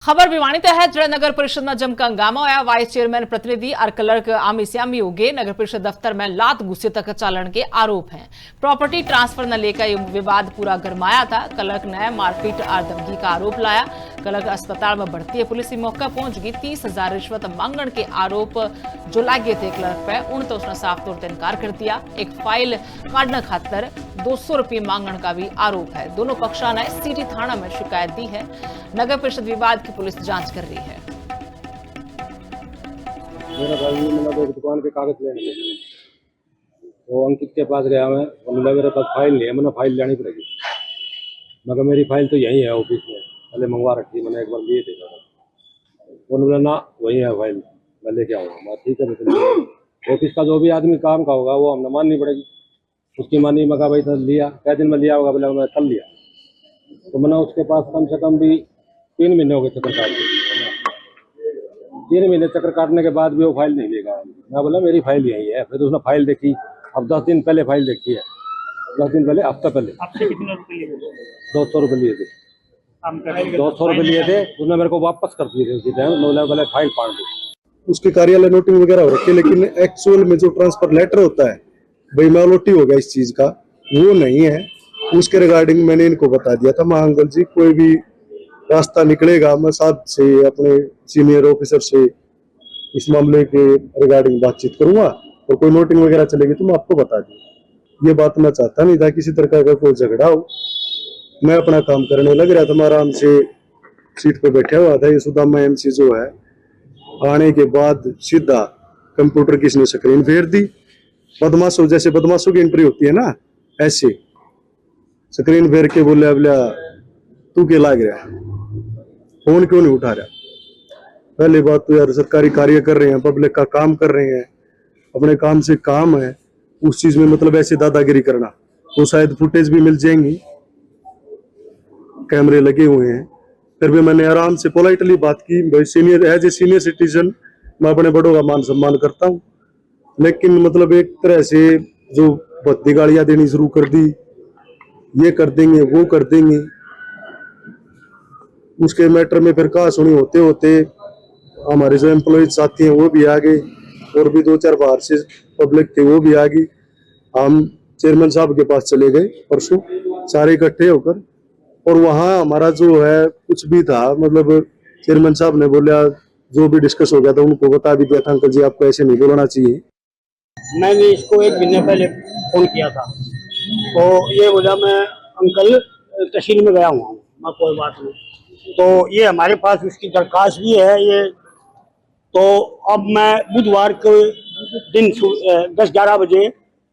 खबर भिवानी है जड़े नगर परिषद में जमकर हंगामा होया। वाइस चेयरमैन प्रतिनिधि और क्लर्क आमी स्यामी हो गए। नगर परिषद दफ्तर में लात गुस्से तक चालन के आरोप हैं। प्रॉपर्टी ट्रांसफर न लेकर यह विवाद पूरा गरमाया था। क्लर्क ने मारपीट और धमकी का आरोप लाया। क्लर्क अस्पताल में भर्ती है। पुलिस मौका पहुंच गई। 30,000 रिश्वत मांगण के आरोप जो लागे थे क्लर्क पे, उन तो उसने साफ तौर पर इनकार कर दिया। एक फाइल काटने खातर 200 रुपये मांगण का भी आरोप है। दोनों पक्षों ने सिटी थाना में शिकायत दी है। नगर परिषद विवाद की पुलिस जांच कर रही है। मेरा भाई मतलब एक दुकान पे कागज लेने गया, वो अंकित के पास गया मैं, बोला मेरे पास फाइल नहीं है, मैंने फाइल लेनी पड़ेगी। मगर मेरी फाइल तो यही है ऑफिस में, पहले मंगवा रखी, मैंने एक बार लिए थे। उन्होंने ना वही है फाइल, मैं लेके आऊँगा। ठीक है, मैं ऑफिस का जो भी आदमी काम का होगा वो हमने माननी पड़ेगी। उसकी मानी, मगा भाई तो लिया, कै दिन में लिया होगा, बोला मैं कल लिया। तो मैंने उसके पास कम से कम भी 3 महीने हो गए चक्कर काटने। 3 महीने चक्कर काटने के बाद भी वो फाइल नहीं लेगा। मैं बोला मेरी फाइल यही है। फिर उसने फाइल देखी, अब 10 दिन पहले फाइल देखी है, 10 दिन पहले, हफ्ता पहले। आपसे कितने रुपए लिए थे? 200 रुपये लिए थे। 200 रुपये लिए थे, उसने मेरे को वापस कर दिए थे उसी टाइम। बोले फाइल फाड़ दो। उसके कार्यालय नोटिंग वगैरह हो रखी है, लेकिन एक्चुअल में जो ट्रांसफर लेटर होता है, भाई मैलोटी हो गया इस चीज का, वो नहीं है। उसके रिगार्डिंग मैंने इनको बता दिया था, मां अंकल जी कोई भी रास्ता निकलेगा, मैं साहब से, अपने सीनियर ऑफिसर से इस मामले के रिगार्डिंग बातचीत करूंगा, और कोई नोटिंग वगैरह चलेगी तो मैं आपको बता दूंगा। ये बात मैं चाहता नहीं था किसी तरह का कोई झगड़ा हो। मैं अपना काम करने लग रहा था, मैं आराम से सीट पे बैठा हुआ था। ये सुदामा एमसी जो है, आने के बाद सीधा कंप्यूटर की इसने स्क्रीन फेर दी। बदमाशों जैसे बदमाशों की एंट्री होती है ना, ऐसे स्क्रीन फेर के बोले, बोला तू क्या लाग रहा है, फोन क्यों नहीं उठा रहा। पहली बात तो यार, सरकारी कार्य कर रहे हैं, पब्लिक का काम कर रहे हैं, अपने काम से काम है, उस चीज में मतलब ऐसे दादागिरी करना। तो शायद फुटेज भी मिल जाएंगी, कैमरे लगे हुए हैं। फिर भी मैंने आराम से पोलाइटली बात की, भाई senior, as a senior citizen मैं अपने बड़ों का मान सम्मान करता हूँ, लेकिन मतलब एक तरह से जो भद्दी गालियां देनी शुरू कर दी, ये कर देंगे वो कर देंगे। उसके मैटर में फिर कहा सुनी होते होते हमारे जो एम्प्लॉयज साथी हैं वो भी आ गए, और भी 2-4 बाहर से पब्लिक थे वो भी आ गई। हम चेयरमैन साहब के पास चले गए परसों सारे इकट्ठे होकर, और वहाँ हमारा जो है कुछ भी था, मतलब चेयरमैन साहब ने बोला जो भी डिस्कस हो गया था उनको बता भी दिया था, अंकल जी आपको ऐसे नहीं बोलना चाहिए। मैंने इसको 1 महीने पहले फोन किया था, तो ये बोला मैं अंकल तहसील में गया हुआ हूँ, मैं कोई बात नहीं। तो ये हमारे पास उसकी दरखास्त भी है ये। तो अब मैं बुधवार के दिन 10-11 बजे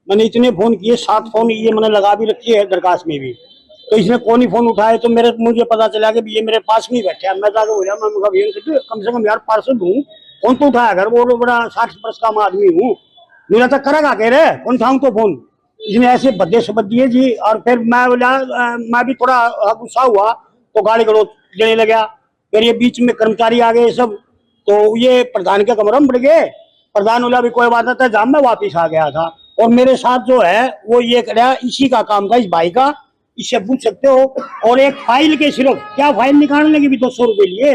मैंने इतने फोन किए, 7 फोन ये मैंने लगा भी रखी है दरखास्त में भी, तो इसने कौन ही फोन उठाए। तो मुझे पता चला कि ये मेरे पास नहीं बैठे। मैं जाकर बोला, मैं कम से कम यार पार्षद हूँ, फोन तो उठाया कर, वो बड़ा 60 वर्ष का आदमी हूँ, मेरा तक करेगा कह रहे कौन उठाऊं तो फोन। इसने ऐसे बद्दे शब्द दिए जी। और फिर मैं बोला, मैं भी थोड़ा गुस्सा हुआ तो गाली गलौज देने लगा। फिर ये बीच में कर्मचारी आ गए सब, तो ये प्रधान के कमरे में बढ़ गए। प्रधान बोला भी कोई बात नहीं था, जाम में वापिस आ गया था। और मेरे साथ जो है वो ये करा, इसी का काम था, इस भाई का, इससे पूछ सकते हो। और एक फाइल के सिर्फ क्या फाइल निकालने की भी 200 रुपये लिए।